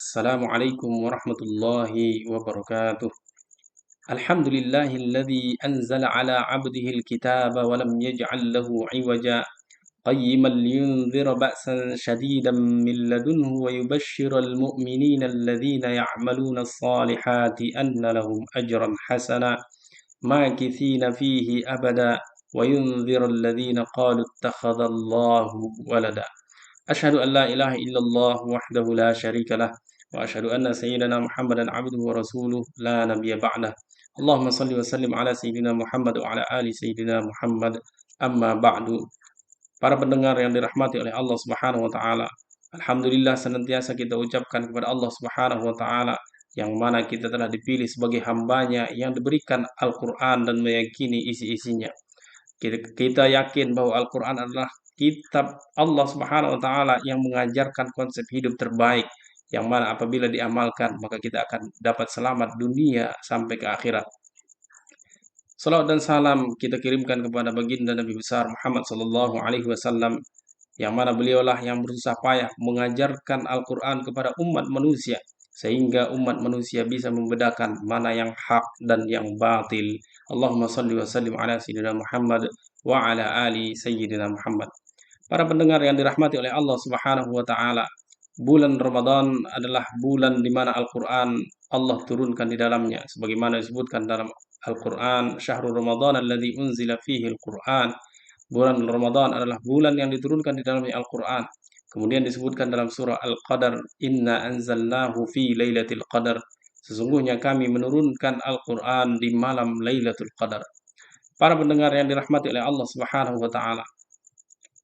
Assalamualaikum warahmatullahi wabarakatuh. Alhamdulillahilladzi anzala ala 'abdihi al-kitaba wa lam yaj'al lahu 'iwaja qayyiman liyunzira ba'san shadidan min ladunhu wa yubashshiral mu'minina alladhina ya'maluna as-salihati anna lahum ajran hasana makithina fihi abada wa yunzira alladhina qalu ittakhadallahu walada. Asyhadu an la ilaha illallah wahdahu la syarika lah wa asyhadu anna sayyidana Muhammadan abduhu wa rasuluh la nabiyya ba'dah. Allahumma shalli wa sallim ala sayyidina Muhammad wa ala ali sayyidina Muhammad. Amma ba'du. Para pendengar yang dirahmati oleh Allah Subhanahu wa taala. Alhamdulillah senantiasa kita ucapkan kepada Allah Subhanahu wa taala yang mana kita telah dipilih sebagai hambanya yang diberikan Al-Qur'an dan meyakini isi-isinya. Kita yakin bahwa Al-Quran adalah kitab Allah Subhanahu wa taala yang mengajarkan konsep hidup terbaik yang mana apabila diamalkan maka kita akan dapat selamat dunia sampai ke akhirat. Salawat dan salam kita kirimkan kepada baginda Nabi besar Muhammad sallallahu alaihi wasallam yang mana beliaulah yang berusaha payah mengajarkan Al-Quran kepada umat manusia sehingga umat manusia bisa membedakan mana yang hak dan yang batil. Allahumma salli wa sallim ala sayyidina Muhammad wa ala ali sayyidina Muhammad. Para pendengar yang dirahmati oleh Allah Subhanahu wa taala, bulan Ramadan adalah bulan di mana Al-Quran Allah turunkan di dalamnya sebagaimana disebutkan dalam Al-Quran, syahrul Ramadan alladzi unzila fihi Al-Quran. Bulan Ramadan adalah bulan yang diturunkan di dalamnya Al-Quran. Kemudian disebutkan dalam surah Al-Qadar, Inna anzalnahu fi lailatul qadar. Sesungguhnya kami menurunkan Al-Quran di malam Lailatul Qadar. Para pendengar yang dirahmati oleh Allah Subhanahu wa taala.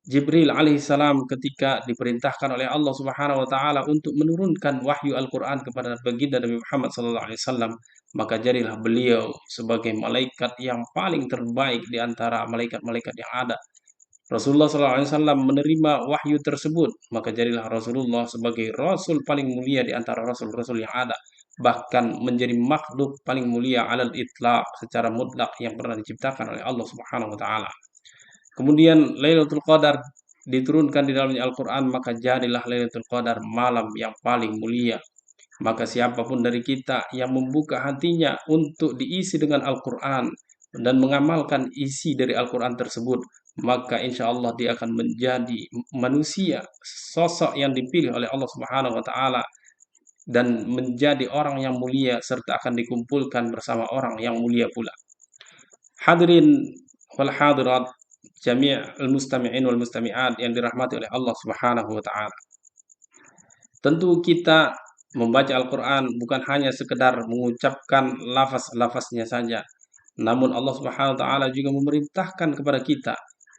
Jibril alaihissalam ketika diperintahkan oleh Allah Subhanahu wa taala untuk menurunkan wahyu Al-Quran kepada baginda Nabi Muhammad sallallahu alaihi wasallam, maka jadilah beliau sebagai malaikat yang paling terbaik di antara malaikat-malaikat yang ada. Rasulullah sallallahu alaihi wasallam menerima wahyu tersebut, maka jadilah Rasulullah sebagai rasul paling mulia di antara rasul-rasul yang ada, bahkan menjadi makhluk paling mulia alal itlaq secara mutlak yang pernah diciptakan oleh Allah Subhanahu wa taala. Kemudian Lailatul Qadar diturunkan di dalamnya Al-Quran, maka jadilah Lailatul Qadar malam yang paling mulia. Maka siapapun dari kita yang membuka hatinya untuk diisi dengan Al-Quran dan mengamalkan isi dari Al-Quran tersebut, maka insya Allah dia akan menjadi manusia, sosok yang dipilih oleh Allah Subhanahu wa taala dan menjadi orang yang mulia serta akan dikumpulkan bersama orang yang mulia pula. Hadirin wal hadirat jami' al-mustami'in wal mustami'at yang dirahmati oleh Allah Subhanahu wa taala. Tentu kita membaca Al-Quran bukan hanya sekedar mengucapkan lafaz-lafaznya saja, namun Allah Subhanahu wa taala juga memerintahkan kepada kita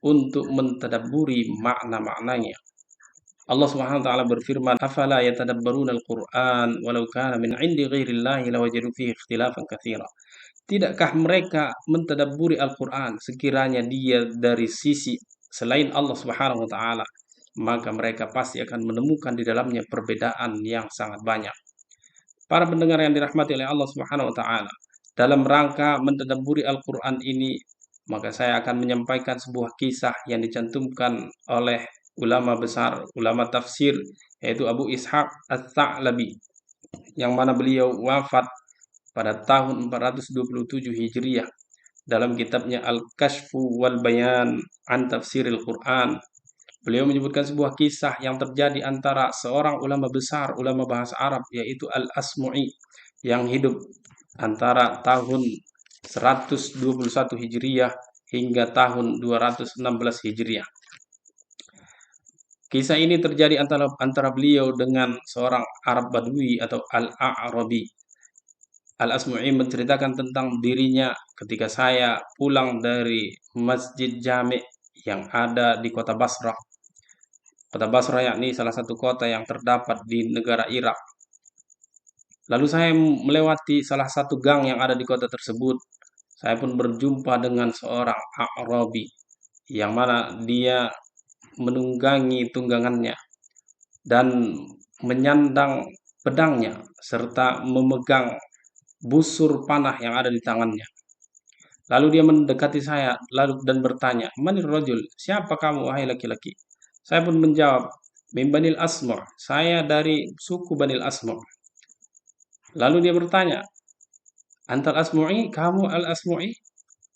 untuk mentadabburi makna-maknanya. Allah Subhanahu wa taala berfirman, "Afala yatadabbaruna al-Qur'an walau kana min 'indi ghairillahi lawajadu fihi ikhtilafan katsira." Tidakkah mereka mentadabburi Al-Quran sekiranya dia dari sisi selain Allah Subhanahu wa taala, maka mereka pasti akan menemukan di dalamnya perbedaan yang sangat banyak. Para pendengar yang dirahmati oleh Allah Subhanahu wa taala, dalam rangka mentadabburi Al-Quran ini, maka saya akan menyampaikan sebuah kisah yang dicantumkan oleh ulama besar, ulama tafsir, yaitu Abu Ishaq Ats-Tsa'labi, yang mana beliau wafat pada tahun 427 Hijriah dalam kitabnya Al-Kashfu wal Bayan an Tafsiril Quran. Beliau menyebutkan sebuah kisah yang terjadi antara seorang ulama besar, ulama bahasa Arab, yaitu Al-Asmu'i, yang hidup antara tahun 121 Hijriah hingga tahun 216 Hijriah. Kisah ini terjadi antara beliau dengan seorang Arab Badui atau Al-A'rabi. Al-Asmu'i menceritakan tentang dirinya ketika saya pulang dari Masjid Jami' yang ada di kota Basrah. Kota Basrah yakni salah satu kota yang terdapat di negara Irak. Lalu saya melewati salah satu gang yang ada di kota tersebut. Saya pun berjumpa dengan seorang A'rabi yang mana dia menunggangi tunggangannya dan menyandang pedangnya serta memegang busur panah yang ada di tangannya. Lalu dia mendekati saya dan bertanya, "Manir rajul? Siapa kamu wahai laki-laki?" Saya pun menjawab, min Banil Asma'. Saya dari suku Banil Asma'. Lalu dia bertanya, Antal Asmu'i, kamu Al-Asmu'i?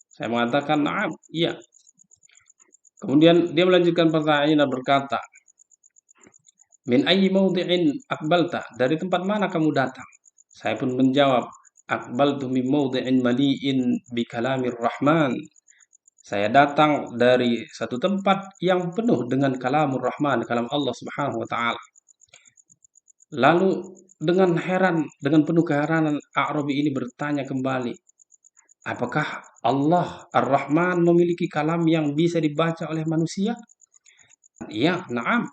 Saya mengatakan, na'am, iya. Kemudian dia melanjutkan pertanyaannya dan berkata, Min ayyi mawdi'in akbalta? Dari tempat mana kamu datang? Saya pun menjawab, Akbaltu min mawdi'in mali'in bi kalamir Rahman. Saya datang dari satu tempat yang penuh dengan kalamur Rahman, kalam Allah Subhanahu wa taala. Lalu dengan penuh keheranan A'rabi ini bertanya kembali, apakah Allah Ar-Rahman memiliki kalam yang bisa dibaca oleh manusia? Iya, na'am.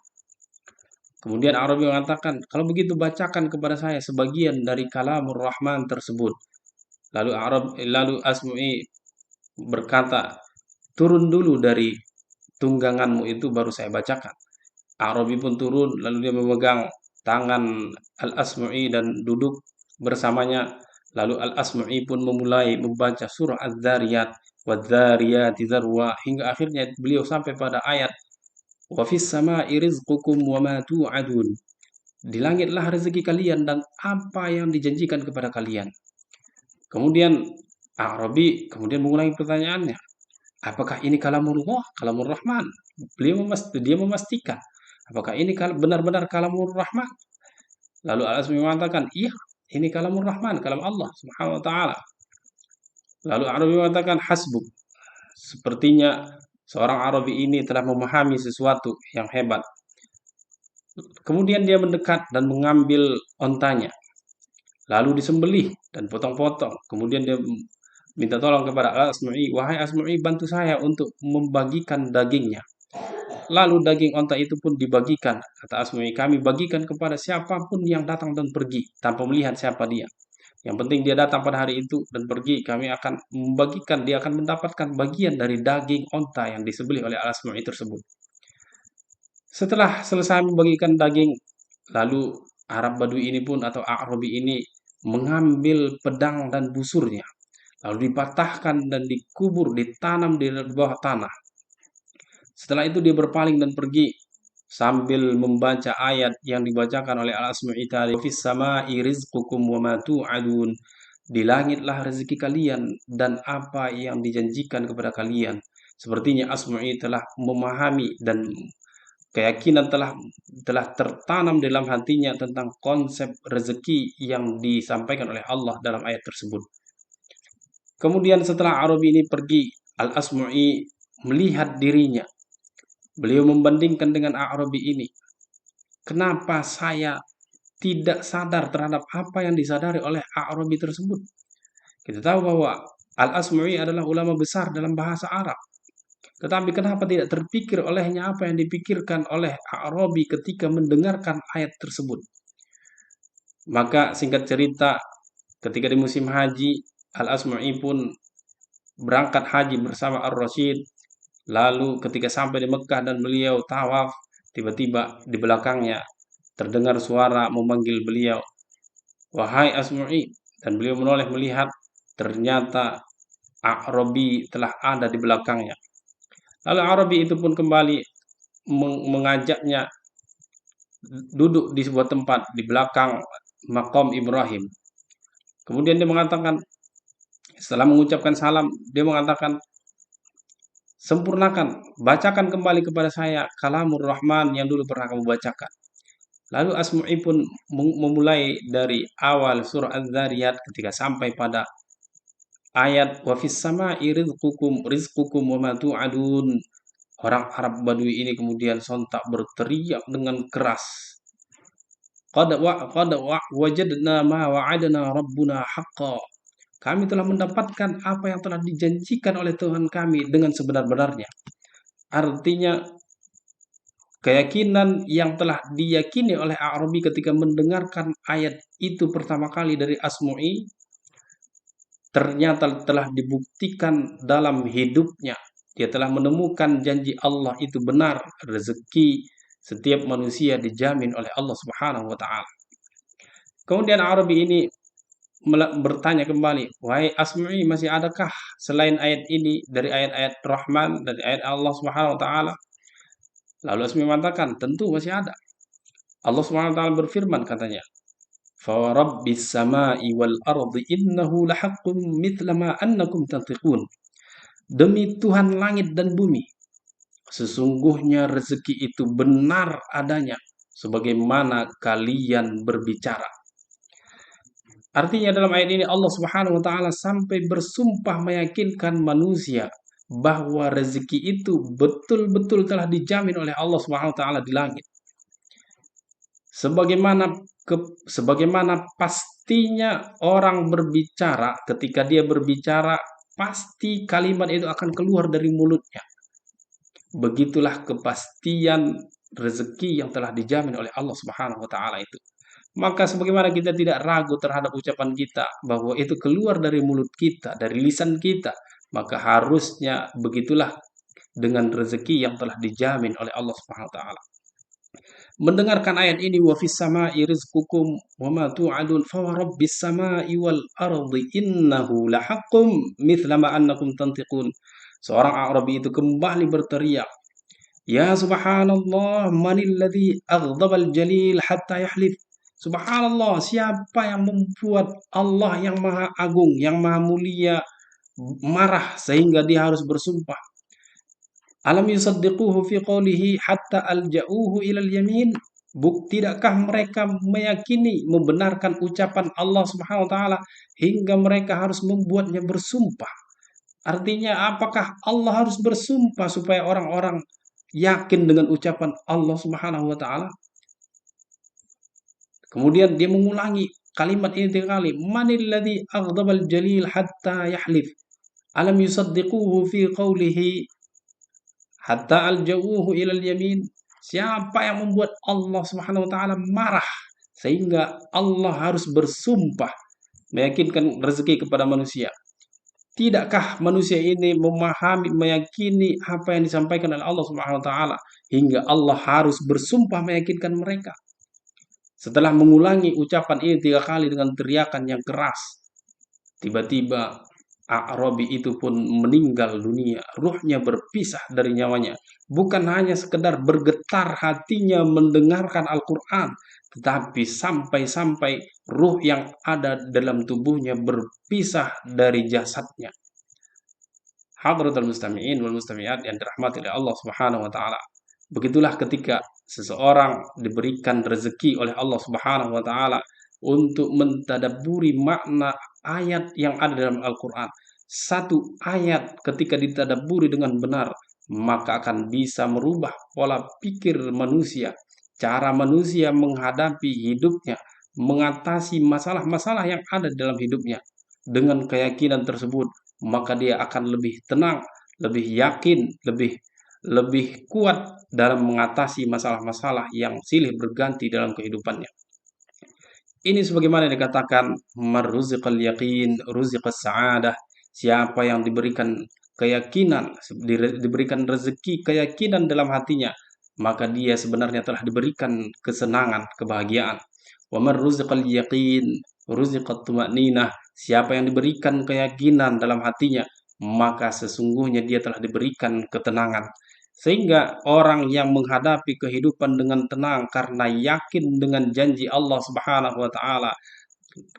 Kemudian Arabi mengatakan, kalau begitu bacakan kepada saya sebagian dari kalamur Rahman tersebut. Lalu Asmu'i berkata, turun dulu dari tungganganmu itu baru saya bacakan. Arabi pun turun, lalu dia memegang tangan Al-Asmu'i dan duduk bersamanya. Lalu Al-Asmu'i pun memulai membaca surah Az-Zariyat, Wadz-Zariyati Dzarwa, hingga akhirnya beliau sampai pada ayat Wa fis sama'i rizqukum wa ma tu'adun. Di langitlah rezeki kalian dan apa yang dijanjikan kepada kalian. Kemudian Arabi kemudian mengulangi pertanyaannya. Apakah ini kalamullah, kalamur Rahman? Dia memastikan. Apakah ini benar-benar kalamur Rahman? Lalu Al-Asmi mengatakan, iya, ini kalamur Rahman, kalam Allah Subhanahu wa taala. Lalu Arabi mengatakan, hasbuk. Sepertinya seorang Arabi ini telah memahami sesuatu yang hebat. Kemudian dia mendekat dan mengambil ontanya, lalu disembelih dan potong-potong. Kemudian dia minta tolong kepada Asmu'i, wahai Asmu'i, bantu saya untuk membagikan dagingnya. Lalu daging onta itu pun dibagikan. Kata Asmu'i, kami bagikan kepada siapapun yang datang dan pergi, tanpa melihat siapa dia. Yang penting dia datang pada hari itu dan pergi, kami akan membagikan, dia akan mendapatkan bagian dari daging onta yang disembelih oleh Asmu'i tersebut. Setelah selesai membagikan daging, lalu Arab Badui ini pun atau A'rabi ini mengambil pedang dan busurnya, lalu dipatahkan dan dikubur, ditanam di bawah tanah. Setelah itu dia berpaling dan pergi sambil membaca ayat yang dibacakan oleh Al-Asma'i tadi, "Fis sama'i rizqukum wa ma tu'adun." Di langitlah rezeki kalian dan apa yang dijanjikan kepada kalian. Sepertinya Asma'i telah memahami dan keyakinan telah tertanam dalam hatinya tentang konsep rezeki yang disampaikan oleh Allah dalam ayat tersebut. Kemudian setelah Arabi ini pergi, Al-Asmu'i melihat dirinya. Beliau membandingkan dengan Arabi ini. Kenapa saya tidak sadar terhadap apa yang disadari oleh Arabi tersebut? Kita tahu bahwa Al-Asmu'i adalah ulama besar dalam bahasa Arab. Tetapi kenapa tidak terpikir olehnya apa yang dipikirkan oleh Arabi ketika mendengarkan ayat tersebut? Maka singkat cerita, ketika di musim haji, Al-Asma'i pun berangkat haji bersama Ar-Rasyid. Lalu ketika sampai di Mekah dan beliau tawaf, tiba-tiba di belakangnya terdengar suara memanggil beliau, "Wahai Asma'i." Dan beliau menoleh melihat, ternyata Arabi telah ada di belakangnya. Lalu Arabi itu pun kembali mengajaknya duduk di sebuah tempat di belakang Maqam Ibrahim. Kemudian dia mengatakan, setelah mengucapkan salam, dia mengatakan, sempurnakan, bacakan kembali kepada saya kalamur Rahman yang dulu pernah kamu bacakan. Lalu Asmu'i pun memulai dari awal surah Az-Zariyat ketika sampai pada ayat wa fis sama'i rizqukum wa ma tu'adun. Orang Arab Badui ini kemudian sontak berteriak dengan keras. Qad wajadna ma wa'adana rabbuna haqqan. Kami telah mendapatkan apa yang telah dijanjikan oleh Tuhan kami dengan sebenar-benarnya. Artinya keyakinan yang telah diyakini oleh Arabi ketika mendengarkan ayat itu pertama kali dari Asmu'i ternyata telah dibuktikan dalam hidupnya. Dia telah menemukan janji Allah itu benar, rezeki setiap manusia dijamin oleh Allah Subhanahu wa taala. Kemudian Arabi ini bertanya kembali, "Wahai Asma'i, masih adakah selain ayat ini dari ayat-ayat Rahman, dari ayat Allah Subhanahu wa taala?" Lalu Asma'i mengatakan, "Tentu masih ada." Allah Subhanahu wa taala berfirman katanya, "Fa rabbis samai wal ardi innahu lahaqqun mithla ma annakum tantiqun." Demi Tuhan langit dan bumi, sesungguhnya rezeki itu benar adanya sebagaimana kalian berbicara. Artinya dalam ayat ini Allah Subhanahu wa taala sampai bersumpah meyakinkan manusia bahwa rezeki itu betul-betul telah dijamin oleh Allah Subhanahu wa taala di langit. Sebagaimana sebagaimana pastinya orang berbicara, ketika dia berbicara pasti kalimat itu akan keluar dari mulutnya. Begitulah kepastian rezeki yang telah dijamin oleh Allah Subhanahu wa taala itu. Maka sebagaimana kita tidak ragu terhadap ucapan kita bahwa itu keluar dari mulut kita, dari lisan kita, maka harusnya begitulah dengan rezeki yang telah dijamin oleh Allah Subhanahu wa taala. Mendengarkan ayat ini, wa fis sama'i rizqukum wa ma tu'adun fa rabbis sama'i wal ardi innahu lahaqqum mithla ma annakum tantiqun. Seorang Arabi itu kembali berteriak, "Ya subhanallah, manilladzi aghdabal jalil hatta yahlif." Subhanallah, siapa yang membuat Allah yang maha agung, yang maha mulia marah sehingga dia harus bersumpah? Alam yusaddiquhu fi qawlihi hatta alja'uhu ilal yamin. Tidakkah mereka meyakini, membenarkan ucapan Allah Subhanahu wa taala hingga mereka harus membuatnya bersumpah? Artinya apakah Allah harus bersumpah supaya orang-orang yakin dengan ucapan Allah Subhanahu wa taala? Kemudian dia mengulangi kalimat ini 3 kali. Manil ladzi aghdabal jalil hatta yahlif. Alam yusaddiquhu fi qawlihi hatta aljauhu ilal yamin. Siapa yang membuat Allah Subhanahu wa taala marah sehingga Allah harus bersumpah meyakinkan rezeki kepada manusia? Tidakkah manusia ini memahami, meyakini apa yang disampaikan oleh Allah Subhanahu wa taala hingga Allah harus bersumpah meyakinkan mereka? Setelah mengulangi ucapan ini 3 kali dengan teriakan yang keras, tiba-tiba A'rabi itu pun meninggal dunia, ruhnya berpisah dari nyawanya. Bukan hanya sekedar bergetar hatinya mendengarkan Al-Quran, tetapi sampai-sampai ruh yang ada dalam tubuhnya berpisah dari jasadnya. Hadratul mustami'in wal mustami'at yang dirahmati oleh Allah Subhanahu wa taala. Begitulah ketika seseorang diberikan rezeki oleh Allah Subhanahu wa taala untuk mentadabburi makna ayat yang ada dalam Al-Quran. Satu ayat ketika ditadabburi dengan benar, maka akan bisa merubah pola pikir manusia, cara manusia menghadapi hidupnya, mengatasi masalah-masalah yang ada dalam hidupnya. Dengan keyakinan tersebut, maka dia akan lebih tenang, lebih yakin, lebih lebih kuat dalam mengatasi masalah-masalah yang silih berganti dalam kehidupannya. Ini sebagaimana dikatakan, marzuqal yaqin, ruziqas sa'adah. Siapa yang diberikan keyakinan, diberikan rezeki keyakinan dalam hatinya, maka dia sebenarnya telah diberikan kesenangan, kebahagiaan. Wa marzuqal yaqin, ruziqat tuma'ninah. Siapa yang diberikan keyakinan dalam hatinya, maka sesungguhnya dia telah diberikan ketenangan. Sehingga orang yang menghadapi kehidupan dengan tenang karena yakin dengan janji Allah Subhanahu wa taala,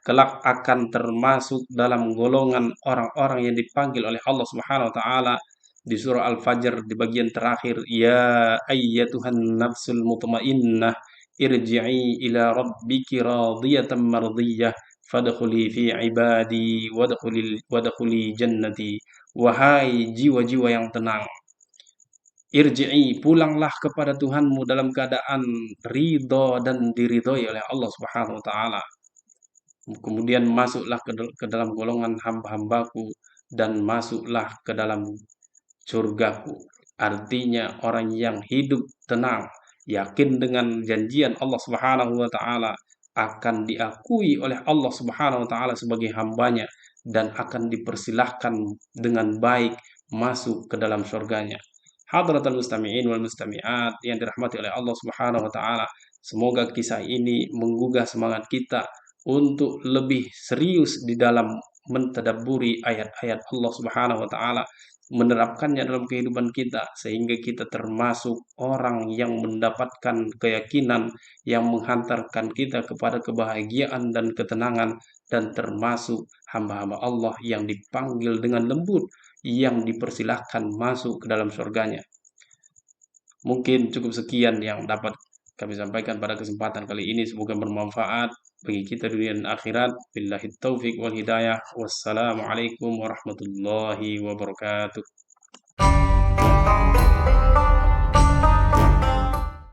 kelak akan termasuk dalam golongan orang-orang yang dipanggil oleh Allah Subhanahu wa taala di surah Al-Fajr di bagian terakhir, ya ayyatuhan nafsul mutmainnah irji'i ila rabbiki radiyatan mardiyah fadkhuli fi ibadi wadkhuli jannati. Wahai jiwa-jiwa yang tenang, irji'i, pulanglah kepada Tuhanmu dalam keadaan ridho dan diridhoi oleh Allah Subhanahu wa taala. Kemudian masuklah ke dalam golongan hamba-hambaku dan masuklah ke dalam surgaku. Artinya orang yang hidup tenang, yakin dengan janjian Allah Subhanahu wa taala akan diakui oleh Allah Subhanahu wa taala sebagai hambanya dan akan dipersilahkan dengan baik masuk ke dalam surganya. Hadratul mustami'in wal mustami'at yang dirahmati oleh Allah Subhanahu wa taala. Semoga kisah ini menggugah semangat kita untuk lebih serius di dalam mentadabburi ayat-ayat Allah Subhanahu wa taala menerapkannya dalam kehidupan kita, sehingga kita termasuk orang yang mendapatkan keyakinan yang menghantarkan kita kepada kebahagiaan dan ketenangan, dan termasuk hamba-hamba Allah yang dipanggil dengan lembut, yang dipersilahkan masuk ke dalam surganya. Mungkin cukup sekian yang dapat kami sampaikan pada kesempatan kali ini. Semoga bermanfaat bagi kita dunia dan akhirat. Billahi taufik wal hidayah. Wassalamualaikum warahmatullahi wabarakatuh.